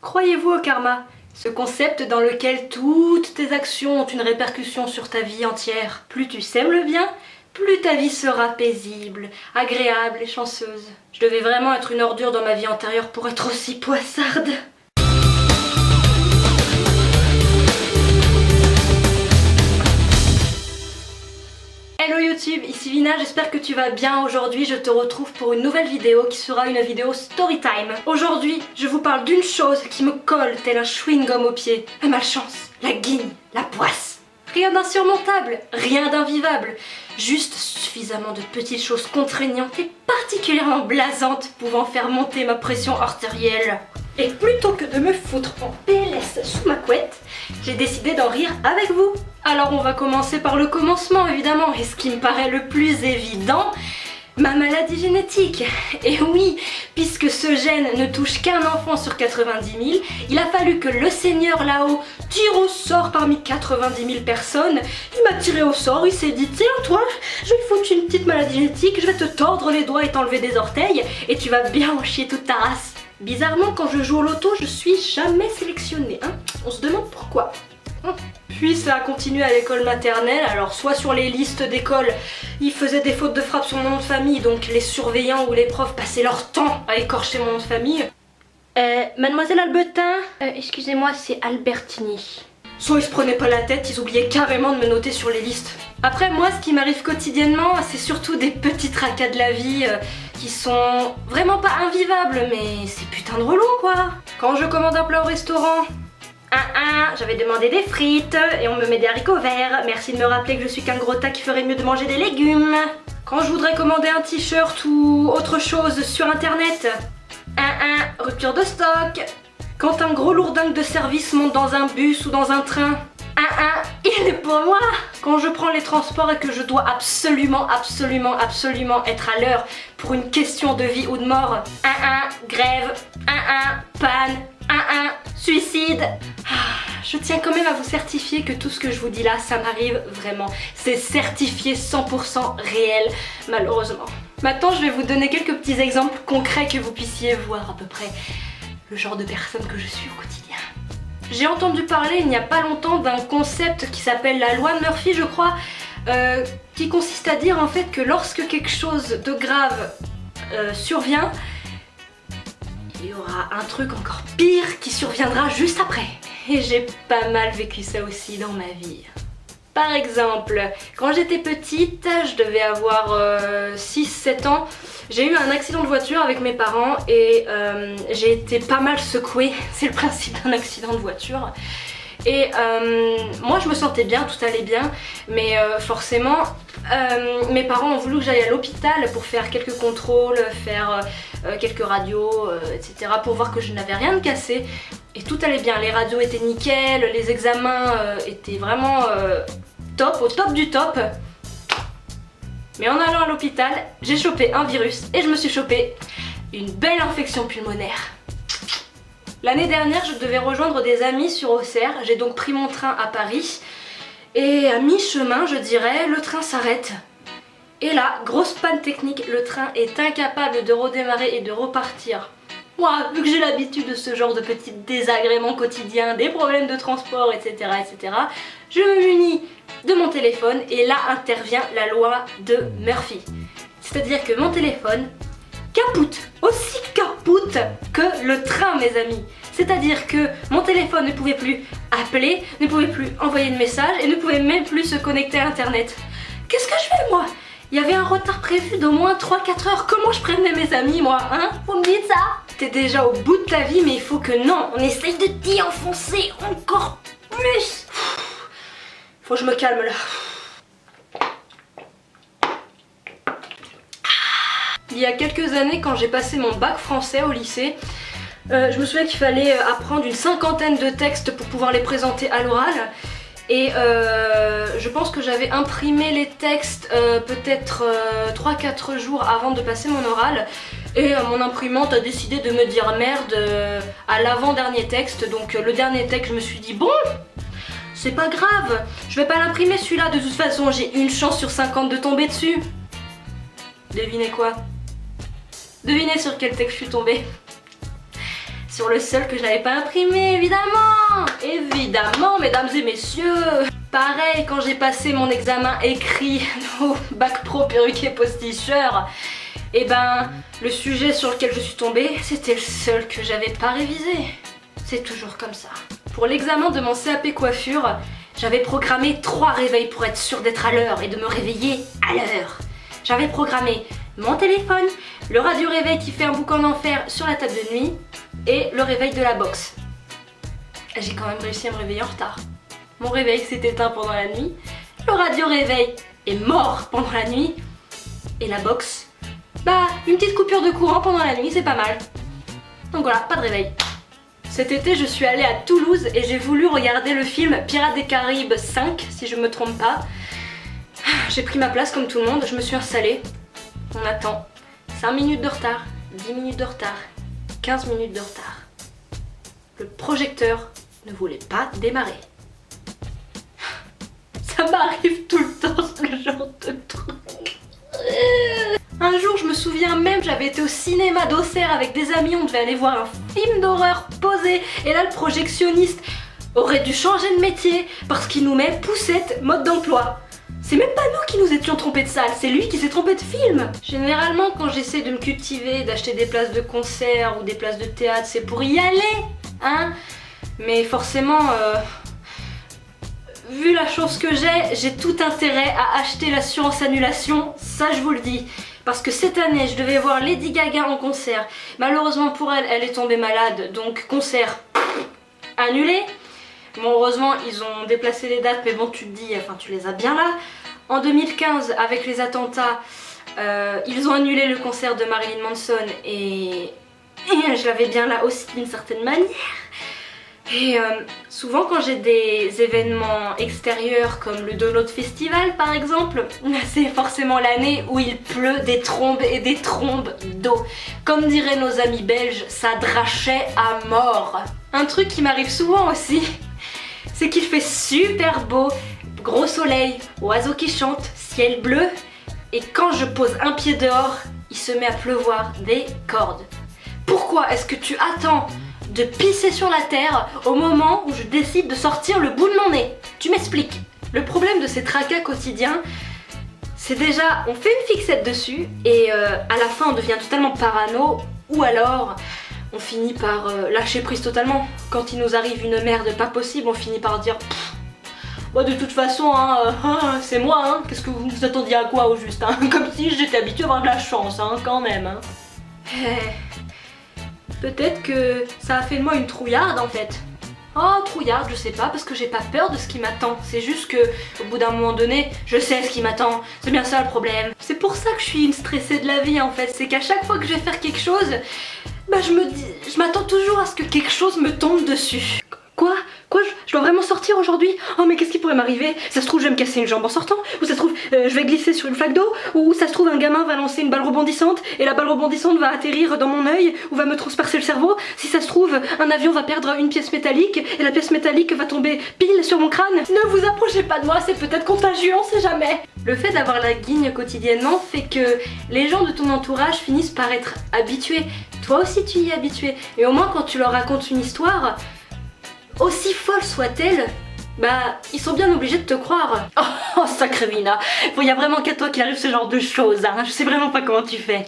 Croyez-vous au karma? Ce concept dans lequel toutes tes actions ont une répercussion sur ta vie entière. Plus tu sèmes le bien, plus ta vie sera paisible, agréable et chanceuse. Je devais vraiment être une ordure dans ma vie antérieure pour être aussi poissarde. Hello YouTube, ici Vina, j'espère que tu vas bien. Aujourd'hui je te retrouve pour une nouvelle vidéo qui sera une vidéo storytime. Aujourd'hui je vous parle d'une chose qui me colle tel un chewing-gum au pied. La malchance, la guigne, la poisse. Rien d'insurmontable, rien d'invivable. Juste suffisamment de petites choses contraignantes et particulièrement blasantes pouvant faire monter ma pression artérielle. Et plutôt que de me foutre en PLS sous ma couette, j'ai décidé d'en rire avec vous. Alors on va commencer par le commencement évidemment, et ce qui me paraît le plus évident, ma maladie génétique. Et oui, puisque ce gène ne touche qu'un enfant sur 90 000, il a fallu que le Seigneur là-haut tire au sort parmi 90 000 personnes. Il m'a tiré au sort, il s'est dit tiens toi, je vais te foutre une petite maladie génétique, je vais te tordre les doigts et t'enlever des orteils, et tu vas bien en chier toute ta race. Bizarrement, quand je joue au loto, je suis jamais sélectionnée, hein. On se demande pourquoi. Puis ça a continué à l'école maternelle, alors soit sur les listes d'école, ils faisaient des fautes de frappe sur mon nom de famille, donc les surveillants ou les profs passaient leur temps à écorcher mon nom de famille. Mademoiselle Albertin, excusez-moi, c'est Albertini. Soit ils se prenaient pas la tête, ils oubliaient carrément de me noter sur les listes. Après moi, ce qui m'arrive quotidiennement, c'est surtout des petits tracas de la vie qui sont vraiment pas invivables, mais c'est putain de relou quoi. Quand je commande un plat au restaurant, j'avais demandé des frites et on me met des haricots verts. Merci de me rappeler que je suis qu'un gros tas qui ferait mieux de manger des légumes. Quand je voudrais commander un t-shirt ou autre chose sur internet, rupture de stock. Quand un gros lourdingue de service monte dans un bus ou dans un train, il est pour moi. Quand je prends les transports et que je dois absolument être à l'heure pour une question de vie ou de mort, grève, panne, suicide. Je tiens quand même à vous certifier que tout ce que je vous dis là, ça m'arrive vraiment. C'est certifié 100% réel, malheureusement. Maintenant, je vais vous donner quelques petits exemples concrets que vous puissiez voir à peu près le genre de personne que je suis au quotidien. J'ai entendu parler il n'y a pas longtemps d'un concept qui s'appelle la loi de Murphy, je crois, qui consiste à dire en fait que lorsque quelque chose de grave survient, il y aura un truc encore pire qui surviendra juste après. Et j'ai pas mal vécu ça aussi dans ma vie. Par exemple, quand j'étais petite, je devais avoir 6-7 ans, j'ai eu un accident de voiture avec mes parents et j'ai été pas mal secouée, c'est le principe d'un accident de voiture. Et moi je me sentais bien, tout allait bien, mais forcément mes parents ont voulu que j'aille à l'hôpital pour faire quelques contrôles, faire quelques radios, etc. pour voir que je n'avais rien de cassé. Et tout allait bien, les radios étaient nickel, les examens étaient vraiment top, au top du top. Mais en allant à l'hôpital, j'ai chopé un virus et je me suis chopé une belle infection pulmonaire. L'année dernière, je devais rejoindre des amis sur Auxerre, j'ai donc pris mon train à Paris et à mi-chemin, je dirais, le train s'arrête. Et là, grosse panne technique, le train est incapable de redémarrer et de repartir. Moi, vu que j'ai l'habitude de ce genre de petits désagréments quotidiens, des problèmes de transport, etc., je me munis de mon téléphone et là intervient la loi de Murphy. C'est-à-dire que mon téléphone capoute, aussi capoute que le train, mes amis. C'est-à-dire que mon téléphone ne pouvait plus appeler, ne pouvait plus envoyer de messages et ne pouvait même plus se connecter à internet. Qu'est-ce que je fais moi? Il y avait un retard prévu d'au moins 3-4 heures. Comment je prévenais mes amis moi, hein? Vous me dites ça? T'es déjà au bout de ta vie, mais il faut que non, on essaye de t'y enfoncer encore plus. Faut que je me calme là. Il y a quelques années, quand j'ai passé mon bac français au lycée, je me souviens qu'il fallait apprendre une 50aine de textes pour pouvoir les présenter à l'oral. Et je pense que j'avais imprimé les textes peut-être 3-4 jours avant de passer mon oral. Et mon imprimante a décidé de me dire merde à l'avant-dernier texte. Donc le dernier texte, je me suis dit bon, c'est pas grave, je vais pas l'imprimer celui-là, de toute façon j'ai une chance sur 50 de tomber dessus. Devinez quoi? Devinez sur quel texte je suis tombée? sur le seul que je n'avais pas imprimé, évidemment. Évidemment, mesdames et messieurs. Pareil, quand j'ai passé mon examen écrit au bac pro perruquier posticheur, et ben, le sujet sur lequel je suis tombée, c'était le seul que j'avais pas révisé. C'est toujours comme ça. Pour l'examen de mon CAP coiffure, j'avais programmé 3 réveils pour être sûre d'être à l'heure et de me réveiller à l'heure. J'avais programmé mon téléphone, le radio-réveil qui fait un boucan d'enfer sur la table de nuit et le réveil de la boxe. J'ai quand même réussi à me réveiller en retard. Mon réveil s'est éteint pendant la nuit, le radio-réveil est mort pendant la nuit et la boxe, bah une petite coupure de courant pendant la nuit, c'est pas mal. Donc voilà, pas de réveil. Cet été, je suis allée à Toulouse et j'ai voulu regarder le film Pirates des Caraïbes 5, si je me trompe pas. J'ai pris ma place comme tout le monde, je me suis installée. On attend 5 minutes de retard, 10 minutes de retard, 15 minutes de retard. Le projecteur ne voulait pas démarrer. Ça m'arrive tout le temps, ce genre de truc. Un jour, je me souviens même, j'avais été au cinéma d'Auxerre avec des amis, on devait aller voir un film d'horreur posé. Et là, le projectionniste aurait dû changer de métier parce qu'il nous met poussette mode d'emploi. C'est même pas nous qui nous étions trompés de salle, c'est lui qui s'est trompé de film. Généralement, quand j'essaie de me cultiver, d'acheter des places de concert ou des places de théâtre, c'est pour y aller, hein. Mais forcément, vu la chose que j'ai tout intérêt à acheter l'assurance annulation, ça je vous le dis. Parce que cette année, je devais voir Lady Gaga en concert. Malheureusement pour elle, elle est tombée malade, donc concert annulé. Bon, heureusement, ils ont déplacé les dates, mais bon, tu te dis, enfin, tu les as bien là. En 2015, avec les attentats, ils ont annulé le concert de Marilyn Manson et je l'avais bien là aussi d'une certaine manière. Et souvent quand j'ai des événements extérieurs comme le Download Festival par exemple, c'est forcément l'année où il pleut des trombes et des trombes d'eau. Comme diraient nos amis belges, ça drachait à mort. Un truc qui m'arrive souvent aussi, c'est qu'il fait super beau, gros soleil, oiseaux qui chantent, ciel bleu, et quand je pose un pied dehors, il se met à pleuvoir des cordes. Pourquoi est-ce que tu attends de pisser sur la terre au moment où je décide de sortir le bout de mon nez? Tu m'expliques. Le problème de ces tracas quotidiens, c'est déjà, on fait une fixette dessus et à la fin on devient totalement parano, ou alors on finit par lâcher prise totalement. Quand il nous arrive une merde pas possible, on finit par dire bah de toute façon, c'est moi, hein. Qu'est-ce que vous attendiez à quoi au juste, hein? Comme si j'étais habituée à avoir de la chance, hein, quand même, hein. Peut-être que ça a fait de moi une trouillarde en fait. Oh, trouillarde, je sais pas, parce que j'ai pas peur de ce qui m'attend. C'est juste que, au bout d'un moment donné, je sais ce qui m'attend. C'est bien ça le problème. C'est pour ça que je suis une stressée de la vie en fait. C'est qu'à chaque fois que je vais faire quelque chose, bah je m'attends toujours à ce que quelque chose me tombe dessus. Quoi? Je dois vraiment sortir aujourd'hui? Oh mais qu'est-ce qui pourrait m'arriver? Ça se trouve je vais me casser une jambe en sortant, ou ça se trouve je vais glisser sur une flaque d'eau, ou ça se trouve un gamin va lancer une balle rebondissante et la balle rebondissante va atterrir dans mon œil ou va me transpercer le cerveau. Si ça se trouve un avion va perdre une pièce métallique et la pièce métallique va tomber pile sur mon crâne. Ne vous approchez pas de moi, c'est peut-être contagieux, on sait jamais. Le fait d'avoir la guigne quotidiennement fait que les gens de ton entourage finissent par être habitués. Toi aussi tu y es habitué, et au moins quand tu leur racontes une histoire, aussi folle soit-elle, bah ils sont bien obligés de te croire. Oh sacré Vina, il y a vraiment qu'à toi qu'il arrive ce genre de choses, hein. Je sais vraiment pas comment tu fais.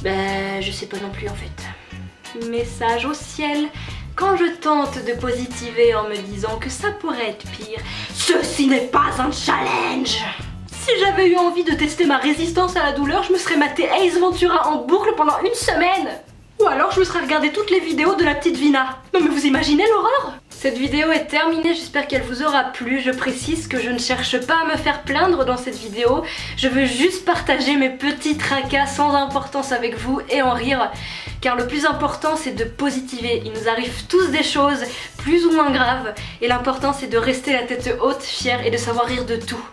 Bah je sais pas non plus en fait. Message au ciel, quand je tente de positiver en me disant que ça pourrait être pire, ceci n'est pas un challenge. Si j'avais eu envie de tester ma résistance à la douleur, je me serais maté Ace Ventura en boucle pendant une semaine. Ou alors je me serais regardé toutes les vidéos de la petite Vina. Non mais vous imaginez l'horreur? Cette vidéo est terminée, j'espère qu'elle vous aura plu. Je précise que je ne cherche pas à me faire plaindre dans cette vidéo. Je veux juste partager mes petits tracas sans importance avec vous et en rire. Car le plus important c'est de positiver. Il nous arrive tous des choses plus ou moins graves. Et l'important c'est de rester la tête haute, fière et de savoir rire de tout.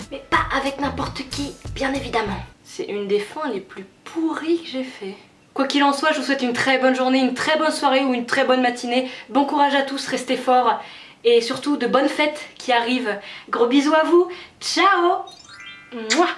Mais pas avec n'importe qui, bien évidemment. C'est une des fins les plus pourries que j'ai fait. Quoi qu'il en soit, je vous souhaite une très bonne journée, une très bonne soirée ou une très bonne matinée. Bon courage à tous, restez forts et surtout de bonnes fêtes qui arrivent. Gros bisous à vous, ciao. Mouah.